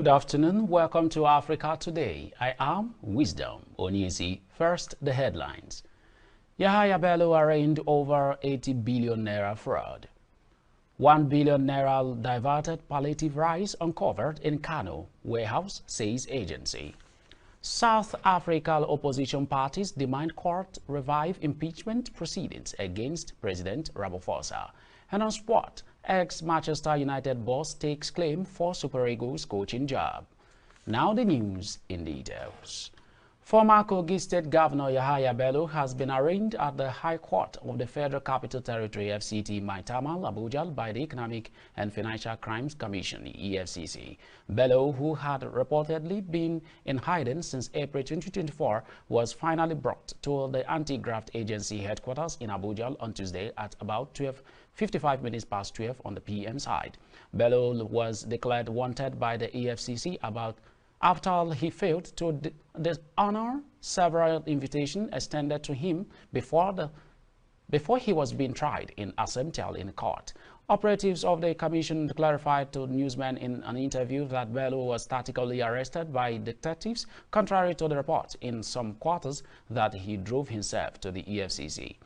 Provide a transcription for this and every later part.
Good afternoon. Welcome to Africa Today. I am Wisdom Onyisi. First, the headlines. Yahaya Bello arraigned over 80 billion naira fraud. 1 billion naira diverted palliative rice uncovered in Kano warehouse, says agency. South African opposition parties demand court revive impeachment proceedings against President Ramaphosa. And on sport, ex-Manchester United boss takes claim for Super Eagles coaching job. Now the news in details. Former Kogi State Governor Yahaya Bello has been arraigned at the High Court of the Federal Capital Territory FCT Maitama, Abuja by the Economic and Financial Crimes Commission EFCC. Bello, who had reportedly been in hiding since April 2024, was finally brought to the anti-graft agency headquarters in Abuja on Tuesday at about 55 minutes past 12 on the PM side. Bello was declared wanted by the EFCC after he failed to honor several invitations extended to him before he was being tried in Asemtel in court. Operatives of the commission clarified to newsmen in an interview that Bello was tactically arrested by detectives, contrary to the report in some quarters that he drove himself to the EFCC.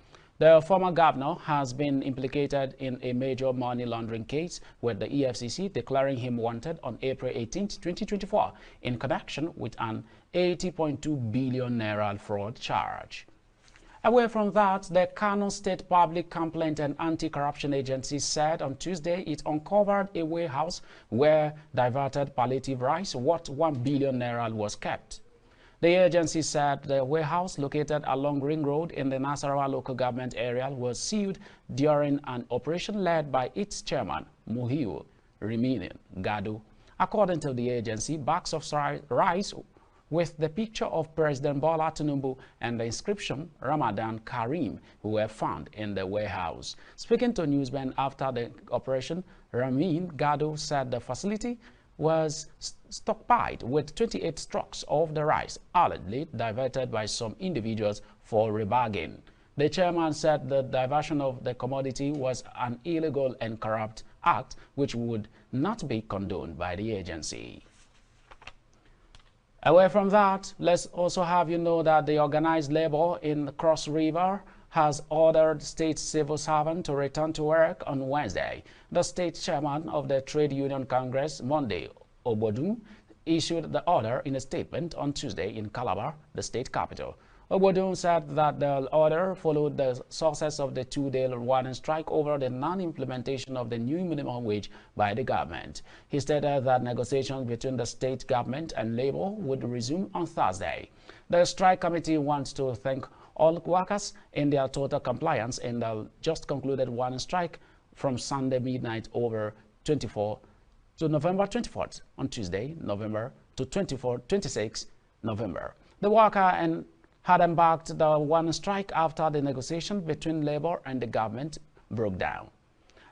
The former governor has been implicated in a major money laundering case, with the EFCC declaring him wanted on April 18, 2024, in connection with an 80.2 billion naira fraud charge. Away from that, the Kano State Public Complaint and Anti-Corruption Agency said on Tuesday it uncovered a warehouse where diverted palliative rice worth 1 billion naira was kept. The agency said the warehouse located along Ring Road in the Nasarawa local government area was sealed during an operation led by its chairman, Muhiu Rimini Gado. According to the agency, bags of rice with the picture of President Bola Tinubu and the inscription Ramadan Karim were found in the warehouse. Speaking to newsmen after the operation, Ramin Gado said the facility was stockpiled with 28 trucks of the rice, allegedly diverted by some individuals for rebargain. The chairman said the diversion of the commodity was an illegal and corrupt act which would not be condoned by the agency. Away from that, let's also have you know that the organized labor in Cross River has ordered state civil servants to return to work on Wednesday. The state chairman of the Trade Union Congress, Monday Obodun, issued the order in a statement on Tuesday in Calabar, the state capital. Obodun said that the order followed the success of the two-day warning strike over the non-implementation of the new minimum wage by the government. He stated that negotiations between the state government and labor would resume on Thursday. The strike committee wants to thank all workers in their total compliance in the just concluded warning strike from Sunday midnight over 24 to November 24th on Tuesday, November to 26 November. The worker had embarked the warning strike after the negotiation between labor and the government broke down.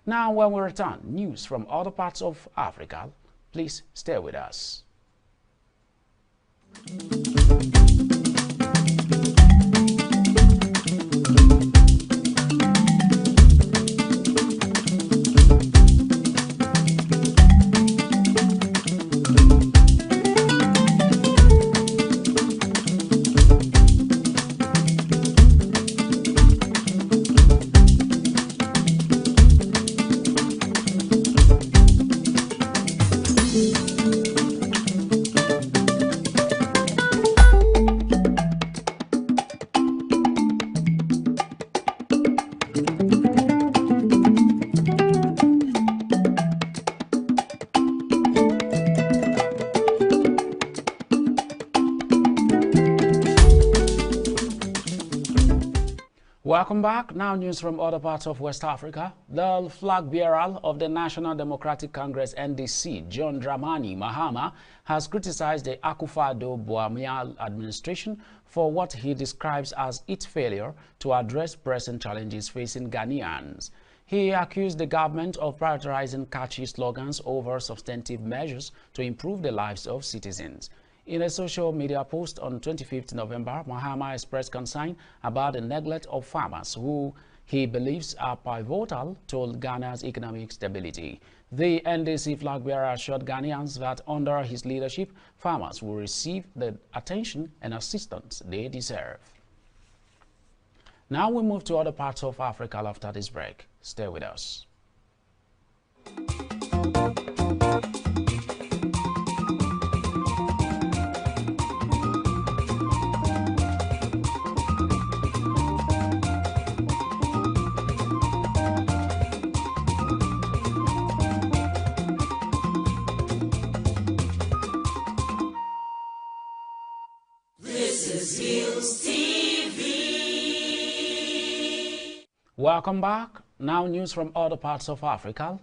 Now, when we return, news from other parts of Africa. Please stay with us. Welcome back. Now news from other parts of West Africa. The flag bearer of the National Democratic Congress NDC, John Dramani Mahama, has criticized the Akufo-Addo administration for what he describes as its failure to address present challenges facing Ghanaians. He accused the government of prioritizing catchy slogans over substantive measures to improve the lives of citizens. In a social media post on 25th November, Mahama expressed concern about the neglect of farmers who he believes are pivotal to Ghana's economic stability. The NDC flag bearer assured Ghanaians that under his leadership, farmers will receive the attention and assistance they deserve. Now we move to other parts of Africa after this break. Stay with us. This is Hillstv. Welcome back. Now news from other parts of Africa.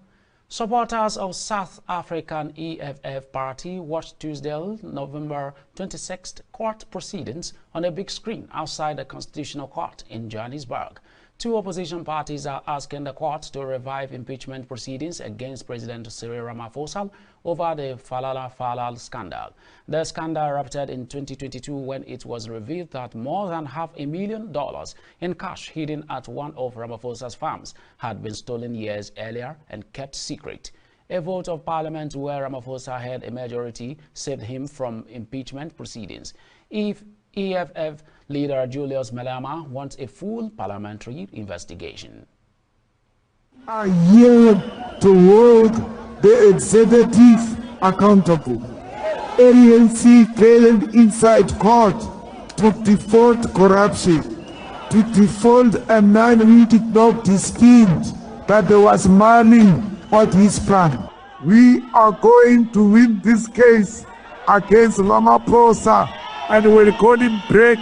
Supporters of South African EFF party watched Tuesday, November 26th court proceedings on a big screen outside the Constitutional Court in Johannesburg. Two opposition parties are asking the court to revive impeachment proceedings against President Cyril Ramaphosa over the Falala scandal. The scandal erupted in 2022 when it was revealed that more than $500,000 in cash hidden at one of Ramaphosa's farms had been stolen years earlier and kept secret. A vote of parliament where Ramaphosa had a majority saved him from impeachment proceedings. If EFF leader Julius Malema wants a full parliamentary investigation. Are here to hold the executive accountable. ANC failed inside court to default corruption, to default a man who did not dispute that there was money on his plan. We are going to win this case against Ramaphosa and will call him break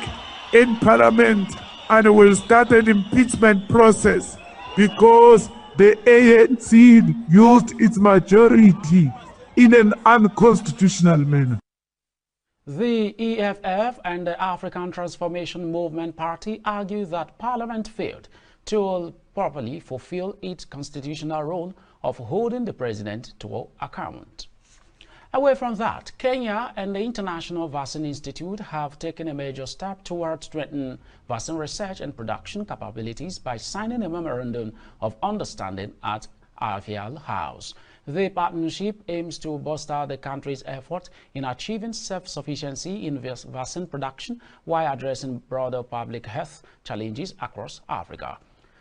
in parliament and will start an impeachment process because the ANC used its majority in an unconstitutional manner. The EFF and the African Transformation Movement Party argue that Parliament failed to properly fulfill its constitutional role of holding the president to account. Away from that, Kenya and the International Vaccine Institute have taken a major step towards strengthening vaccine research and production capabilities by signing a memorandum of understanding at Alfial House. The partnership aims to bolster the country's effort in achieving self-sufficiency in vaccine production while addressing broader public health challenges across Africa.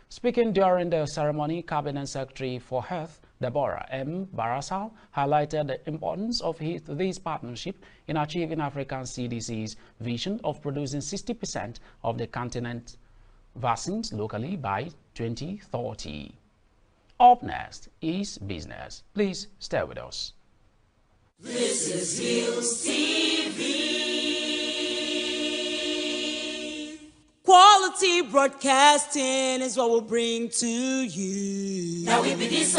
Speaking during the ceremony, Cabinet Secretary for Health, Deborah M. Barasal, highlighted the importance of this partnership in achieving African CDC's vision of producing 60% of the continent's vaccines locally by 2030. Up next is business. Please stay with us. This is Hillstv. Quality broadcasting is what we'll bring to you. Now we be this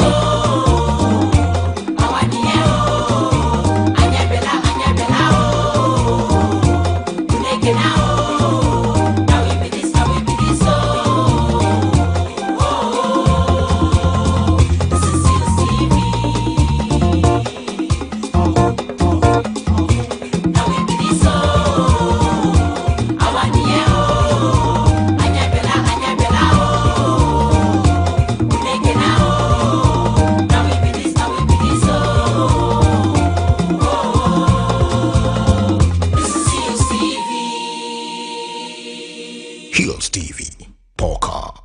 Hillstv, Polka.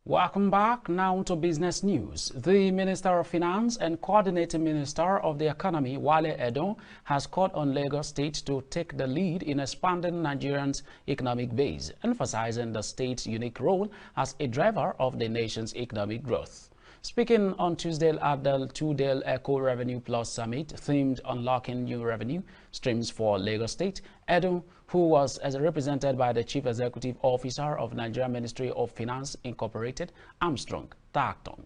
Welcome back. Now to business news. The Minister of Finance and Coordinating Minister of the Economy, Wale Edun, has called on Lagos State to take the lead in expanding Nigerians' economic base, emphasizing the state's unique role as a driver of the nation's economic growth. Speaking on Tuesday at the two-day Eco Revenue Plus Summit themed Unlocking New Revenue Streams for Lagos State, Edun, who was represented by the Chief Executive Officer of Nigeria Ministry of Finance Incorporated, Armstrong Taktong,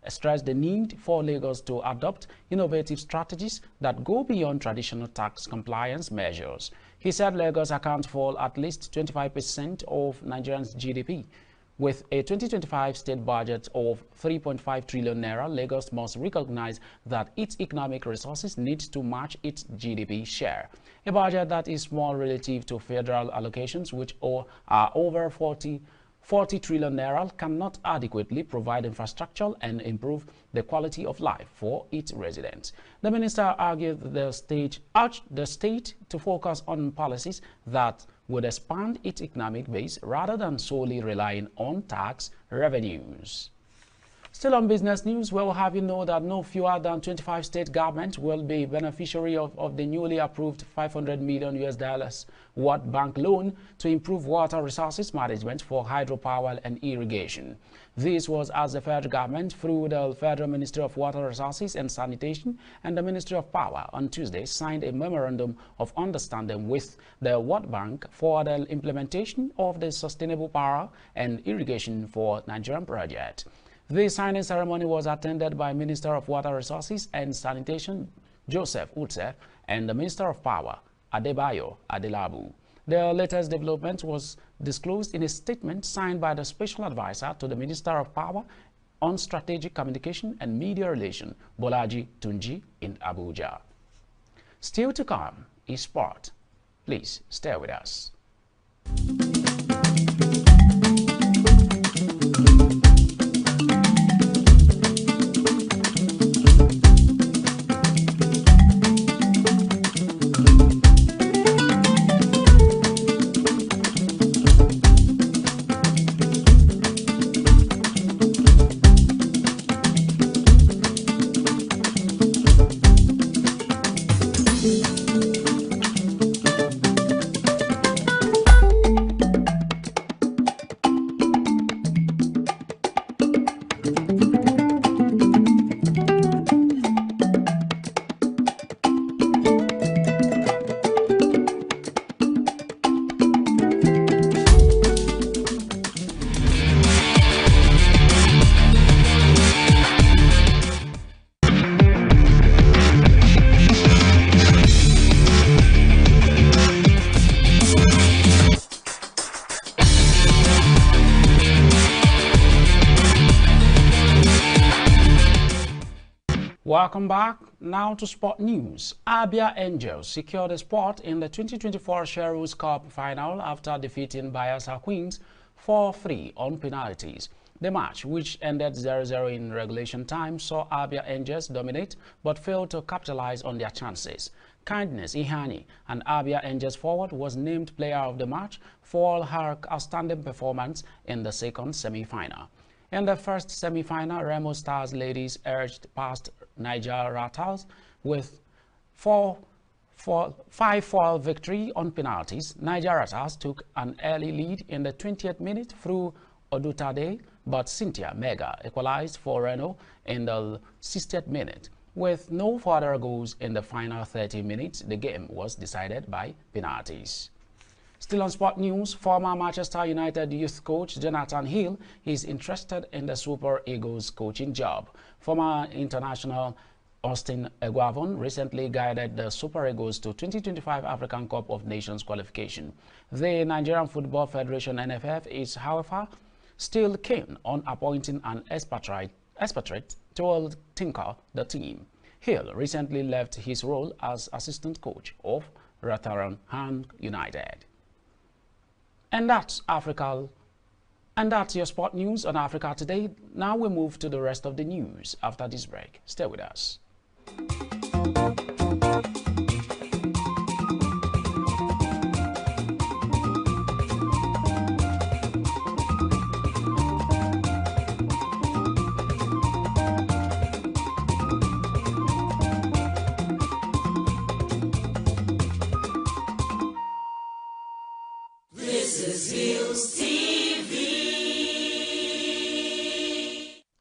stressed the need for Lagos to adopt innovative strategies that go beyond traditional tax compliance measures. He said Lagos accounts for at least 25% of Nigerians' GDP. With a 2025 state budget of 3.5 trillion naira, Lagos must recognize that its economic resources need to match its GDP share. A budget that is small relative to federal allocations, which are over 40 40 trillion naira cannot adequately provide infrastructure and improve the quality of life for its residents. The minister argued urged the state to focus on policies that would expand its economic base rather than solely relying on tax revenues. Still on business news, we will have you know that no fewer than 25 state governments will be beneficiary of the newly approved $500 million World Bank loan to improve water resources management for hydropower and irrigation. This was as the federal government, through the Federal Ministry of Water Resources and Sanitation and the Ministry of Power, on Tuesday signed a memorandum of understanding with the World Bank for the implementation of the Sustainable Power and Irrigation for Nigerian project. The signing ceremony was attended by Minister of Water Resources and Sanitation Joseph Utse and the Minister of Power Adebayo Adelabu. The latest development was disclosed in a statement signed by the Special Advisor to the Minister of Power on Strategic Communication and Media Relations, Bolaji Tunji, in Abuja. Still to come is sport. Please stay with us. Welcome back. Now to sport news. Abia Angels secured a spot in the 2024 Sherwood Cup final after defeating Bayelsa Queens 4-3 on penalties. The match, which ended 0-0 in regulation time, saw Abia Angels dominate but failed to capitalize on their chances. Kindness Ihani, an Abia Angels forward, was named player of the match for her outstanding performance in the second semi-final. In the first semi-final, Remo Stars ladies edged past Niger Rattles with 5-4 victory on penalties. Niger Rattles took an early lead in the 20th minute through Odutade, but Cynthia Mega equalized for Reno in the 60th minute. With no further goals in the final 30 minutes, the game was decided by penalties. Still on sport news, former Manchester United youth coach Jonathan Hill is interested in the Super Eagles coaching job. Former international Austin Eguavon recently guided the Super Eagles to 2025 African Cup of Nations qualification. The Nigerian Football Federation (NFF) is, however, still keen on appointing an expatriate to tinker the team. Hill recently left his role as assistant coach of Rotherham United. And that's Africa. And that's your sport news on Africa Today. Now we move to the rest of the news after this break. Stay with us.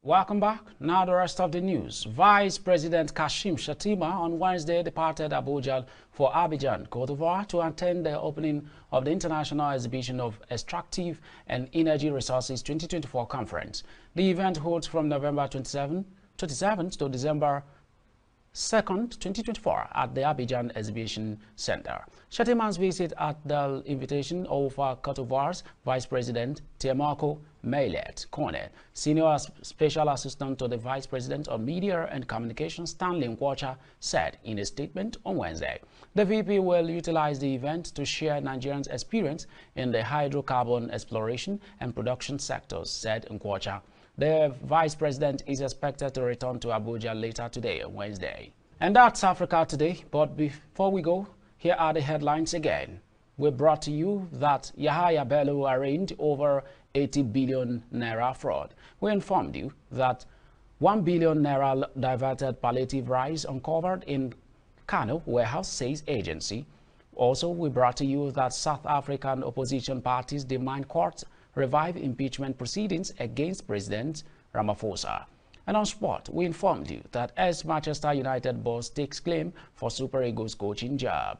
Welcome back. Now the rest of the news. Vice President Kashim Shettima on Wednesday departed Abuja for Abidjan, Cote d'Ivoire, to attend the opening of the International Exhibition of Extractive and Energy Resources 2024 conference. The event holds from November 27th to December 2nd, 2024 at the Abuja Exhibition Center. Shettiman's visit at the invitation of Cote d'Ivoire's Vice President Temakos Maillet Kone, Senior Special Assistant to the Vice President on Media and Communications Stanley Nkwocha, said in a statement on Wednesday. The VP will utilize the event to share Nigerians' experience in the hydrocarbon exploration and production sectors, said Nkwocha. The Vice President is expected to return to Abuja later today, Wednesday. And that's Africa Today. But before we go, here are the headlines again. We brought to you that Yahaya Bello arraigned over 80 billion naira fraud. We informed you that 1 billion naira diverted palliative rice uncovered in Kano warehouse, says agency. Also, we brought to you that South African opposition parties demand courts revive impeachment proceedings against President Ramaphosa. And on sport, we informed you that ex-Manchester United boss takes claim for Super Eagles coaching job.